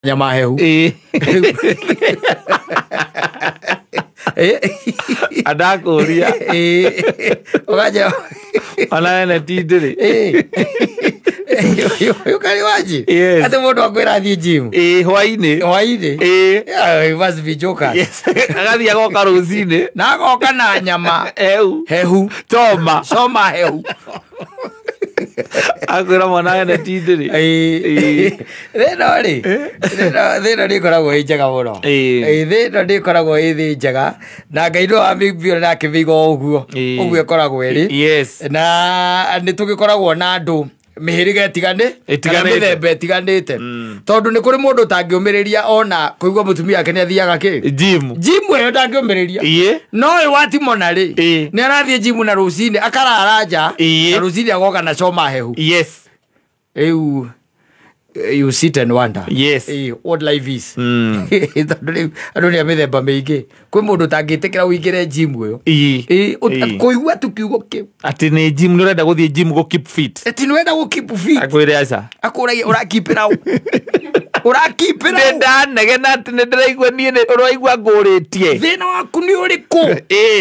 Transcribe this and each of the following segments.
nyama hehu adakuria ukaja ona ene tindiri you can imagine yes ate mundu akwira athie gym hwaini you must be joker yes agathi agoka rucini na agoka na nyama hehu soma hehu akwira mwana ene tindiri thino ni koragwo njega muno thino ni koragwo njega na Ngai no amibio na kivigo uguo ikoragwo iri yes na ni tugikoragwo na andu mihiriga mithemba itiganite tondu ni kuri mundu tangiumiriria ona kuigwa mutumia yake ni athiaga gym iyo tangiumiriria no watimona ri ni arathie gym na rucini akarara nja na rucini agoka na soma hehu yes you sit and wonder yes what life is tondu ni mithemba mingi kwi mundu tangitikira uingire gym uyo kuigwa tukiugo kiu ati ni gym ni urenda guthie gym go keep fit ati ni urenda go keep fit akwire aca akuragia urakipira ndanegena ati ni ndiraigua nie ni uraigua nguritie thina waku ni uriku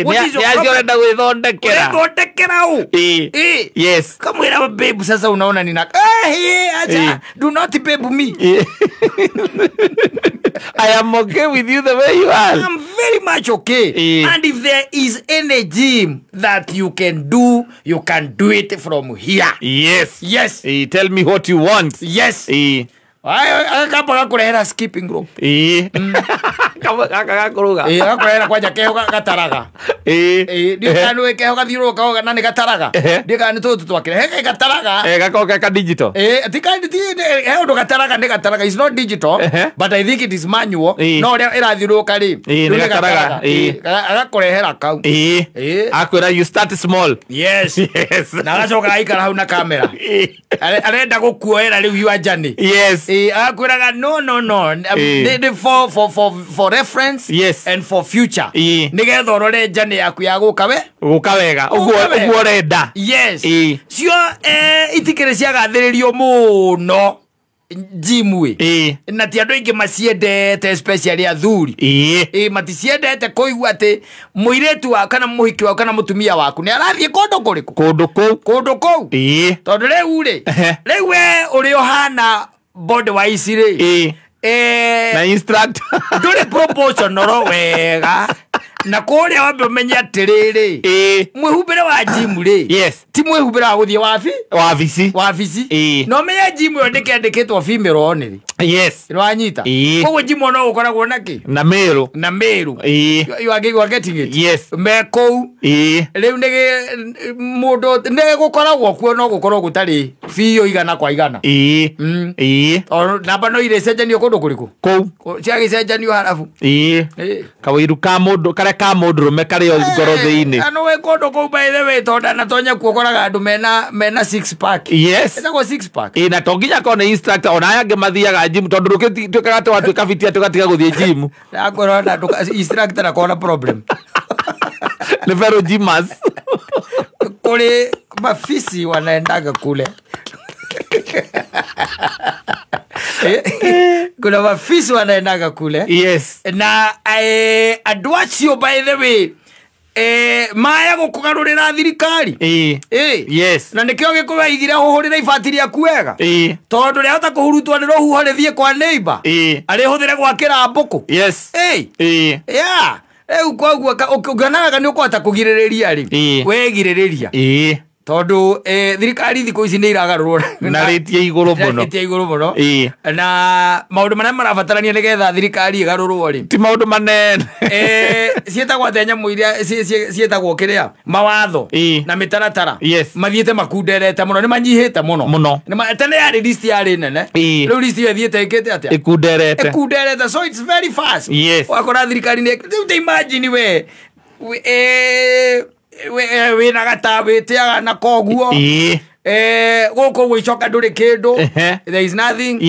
ni acio urenda gwithondekera yes kamwira babe sasa unaona nina acha do not babe me I am okay with you the way you are. I'm very much okay. And if there is any gym that you can do it from here. Yes. Tell me what you want. Yes. Akapa kurehera skipping rope. Kaka kuruga. Akurehera kwanja keho gataraga. Ndio kanwe keho gathiruka nani gataraga. Ndio kan tutu twakire he gataraga. Gakoka ka digital. Tikandi he ndo gataraga ndi gataraga is not digital but I think it is manual. No irathiruka ri. Ni gataraga. Agakurehera kau. Akwira you start small. Yes. Na gacoka aikara hau na camera. Arenda gukuoera riu you ajani. Yes. Akwiraga no for reference and for future nigetha urore njane yaku ya guka wega uguo renda yes cio itikire ciagathiririo muno gym na ti andu ingi maciendete especially athuri maticiendete kuigua ati muiretu wa kana muhiki wa kana mutumia waku ni arathie kundu kuriku kundu kou tondu riu we uri ohana body wise ri na instructor nduri proportional wega na kuria wambe umenya atiriri mwihumbire wa gym ri ti mwihumbire wa guthie wabici no menya gym yo ndikendikitwo female only rwanyita koguo gym no ukoragwo naki na meru you are getting it meko riu ndege mundu ndege gukoragwo kuo no gukorwo gutari fiyo igana kwa igana namba no ire cenjanio kundu kuriku kou ciagicenjanio harafu kawiru ka mundu kare ka mundu rume kare yo ngoro thiini ano we kundu kou by the way tonda na tonya kuokoraga andu mena six pack etagwo six pack na tonginya kone instructor ona yange mathiaga gym tondu ruki twikaga twatuika fitia tugatiga guthie gym akorona instructor akona problem ni vero gymas kule mafisi wanaendaga kule kuna mafisi wanaendaga kule na adwacio by the way maya gukugarurira thirikari na nikio gikuwa igira huhurira ibatiri akuega tondu ria hota kuhurutwa ni rohu thie kwa neighbor ari huthire gwakira mbuku koguo ukionaga ni ukwata kugiririria ri wegiririria tondu thirikari thiku ici ni iragarurwo na ritie iguru muno na maundu maria marabatarania nigetha thirikari igarurwo ri ti maundu manene cietagwo nyamu iria cietagwo kiria mawatho na mitaratara mathiete makunderete muno ni manyihite muno tene yari list yari nene riu list yethiete ikite atia ikunderete so it's very fast wakora thirikari ni imagine we na gatabitiaga na koguo guku gwicoka nduri kindu there is nothing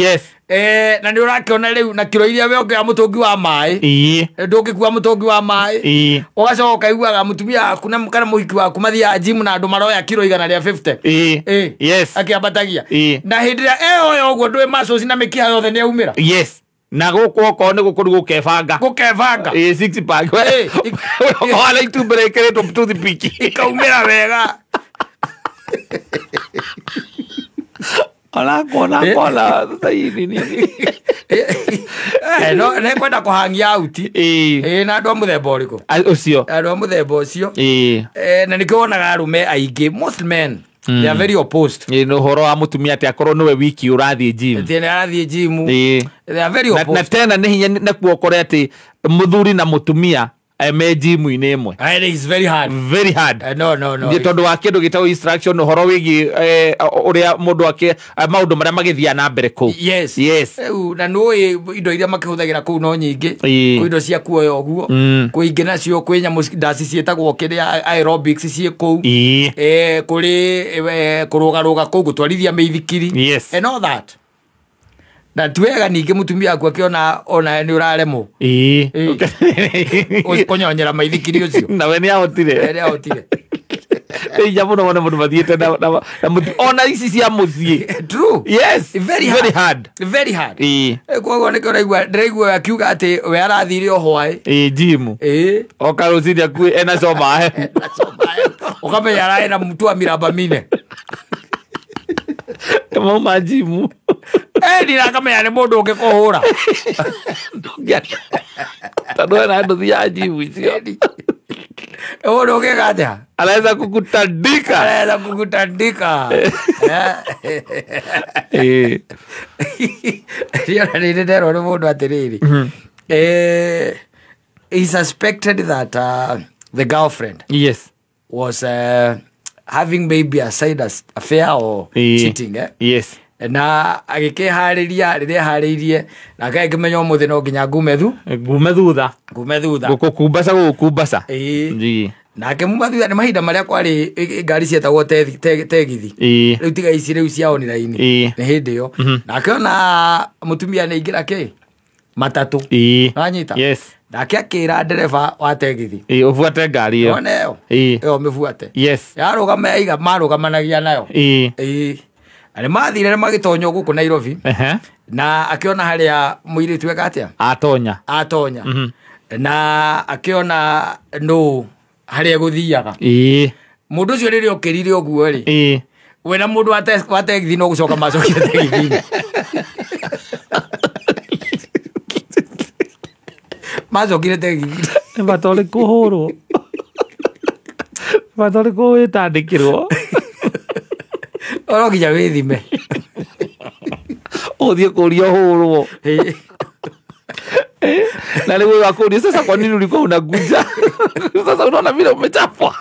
na ni urakiona riu na kiro iria we ongia mutungi wa mai ndungikua mutungi wa mai ugacoka iguaga mutumia aku na kana muhiki waku mathia gym na andu maroya kiro igana ria 50 akiambatagia na hindira yo uguo ndwe muscles na mikiha yothe ni aumira na gukoko ne gukuru gukebanga six pack wala itu breakere to the piki kaumira wega Kola nini no ne kwenda kuhangia auti na andu muthemba uriku ucio andu muthemba ucio na nikionaga arume aingi most men they are very opposed no horo wa mutumia ati akorwo niwe wiki urathie gym tiene arathie gym they are very opposed na tena ni hinya na kuokore ati muthuri na mutumia me gym ine imwe it is very hard no ni tondu wa kindu gitawo instruction horo wigi uria mundu ake maundu maria magithia na mbere ku yes na no indo iria makihuthagira ku no nyingi ku indo cia kuoya oguo kuingi nacio kwinya ndasi cietagwo kiria aerobics cie ku kuri kurugaruga ku gutwarithia meithikiri and all that na tuwega ninge mutumia aku akiona ona ni uraremo konyonyera maithikiri ucio na we ni ahotire jamu no mundu mathiete na ona isi cia muthie true yes very hard kwa ne kora ndiraigua akiuga ati we arathire ohwae gym okaruciri aku ena soma ukamenya arae na mtu wa miraba mine mama gym ndira kamenya ni mundu ungikuhura tando na ndo thia gym icio mundu ungigata anaweza kukutandika ndio ndio ndio mundu atiriri he suspected that the girlfriend was having maybe a side affair or cheating na agikehariria riria haririe na akagimenya umuthi no nginya ngume thutha gukumbasa na akemuma thutha ni mahinda maria kwari ngari cietagwo tegithi riu tiga ici riu cia online ni hindi yo na akiona mutumia ni ingira matatu anyita na akira ndereva wa tegithi ufuate ngari iyo yo mifuate yarugama iga marugamanagia nayo ale mathire magitonyo guku Nairobi na akiona haria muiri tweka atia atonya na akiona no haria guthiaga mundu cio riri okirire oguo ri we na mundu ategithi no gucoka macokire tegithi macokire tegithi batole kuhurwo batole kuitandikirwo oroginya withime uthie kuria hurwo na leo wakuuliza sasa kwa nini ulikuwa unaguja sasa unaona vile umechapwa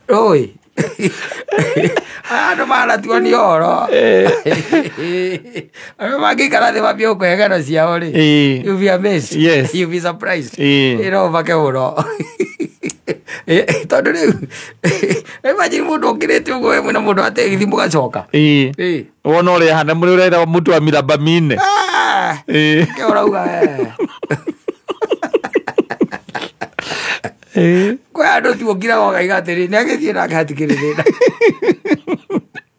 oi ando mara tuoni oro magikara de mabio kwegana ciao ri you be amazed you be surprised iro bakehuro tondu riu imagine mundu okirite uguo we mwena mundu ategithi mugacoka wona uri hana muri urenda mutu wa miraba mine ke urauga kwa andu tuokira gogaiga atiri ni agithie na akahatikirira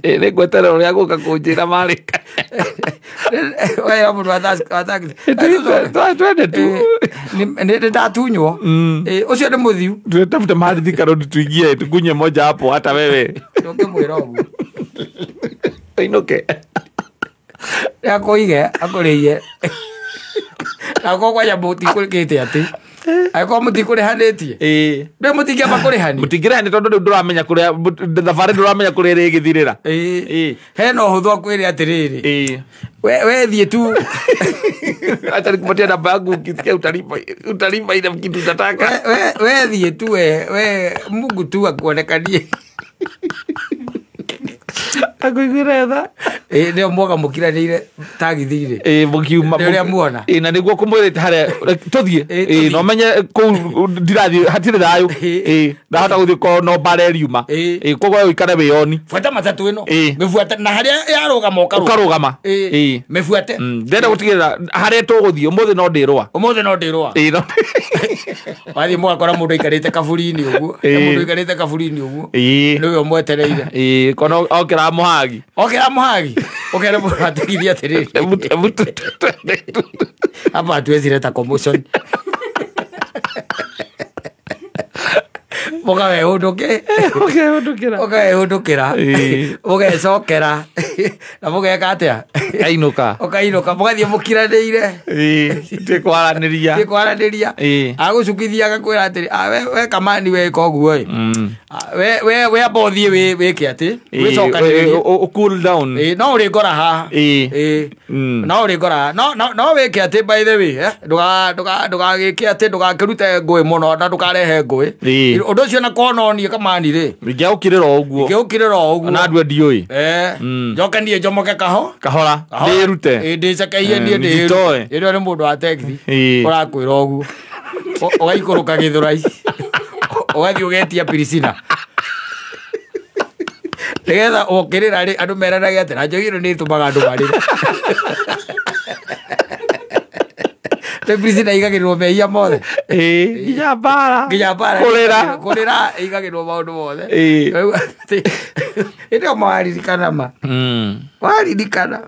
ni gwetera uria guka kunjira marika wewe mundu ataki twende tu ni ndatunywo ucio ni muthiu tutafute mahali thikaro tuingie tukunye moja hapo hata wewe ukimwira ugu inuke yakoige akuriye akogwa ya buti kurikite ati aiko mutikure hanetie be mutikia bakure hani mutikira ni tondu nduramenya kuria thafari nduramenya kuria rigithirira heno huthu akwire atiriri we thie tu acha nikupatia namba yangu ukisikia utalipa ile kitu utataka we thie tu we Mungu tu akuonekanie akuiguretha ndio mwoga mukiranire tagithire mukiuma ndio muona na niguo kumwirite hare tuthie no menye ku ndirathi hatire thayu ndahota guthie ko no bareriuma kogo wikare wiyoni fuata matatu ino mefuata na haria yarugama ukarugama mefuate ndenda gutigirira haria tuguthie umuthi no ndirwa no wathi mwakora mundu ikarite kaburini uguo mundu ikarite kaburini uguo niwe mwetereire kono okira Muhagi. Okera Muhagi. Okera Muhagi atigithia tiriri. Hapa tuwezileta commotion. Moga we hunduke. Oka hundukira. Moga sokera. Na moga katia. Ainuka. Oka inuka moga thie mukiraniire. Tikwaraniria. Agucukithia agakwira atiri we kamani we koguo we abothie we kiati we sokaniria. Cool down. No uri ngora haha. No uri ngora. No we kiati by the way. Nduga gikiati ndugakirute ngui muno na ndukarehe ngui. Undu ucio na kononie kamani ri. Ngiaukirira uguo. Na andu ndioi. Njokanie njomoke kahora. Ndirute. Ndicakaiye nie ndirute. Ndio ni mundu wa teksi. Urakwira uguo. Ugaikuruka githurai. Ugathi ugetia Priscilla. Nigetha ukirira ri andu meranagia ati na njogiro ni tumaga andu marire. Priscilla igagirwo mehia mothe. Nginya bara. Kurira igagirwo maundu mothe. Ndio mawaririkana ma. Waririkana.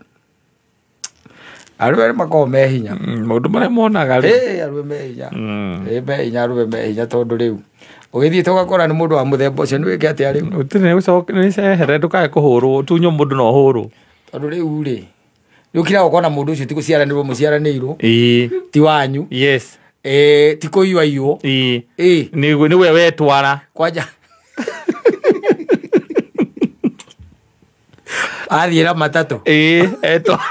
Aruwe makoo mehinya. Maundu maria monaga ri. Aruwe mehinya. Mehinya aruwe mehinya tondu riu. Ugithii tugakora ni mundu wa muthemba ucio ni wike atia riu. Utine ucoke ni cehere ndukae kuhurwo tunyo mundu no hurwo. Tondu riu ri. Ukira ukona mundu ucio ti guciaranirwo muciaranirwo. Ti wanyu. Yes. Ti kuiwa iyo. Ni we wetwara. Kwanja. Athiira matatu. Etwara.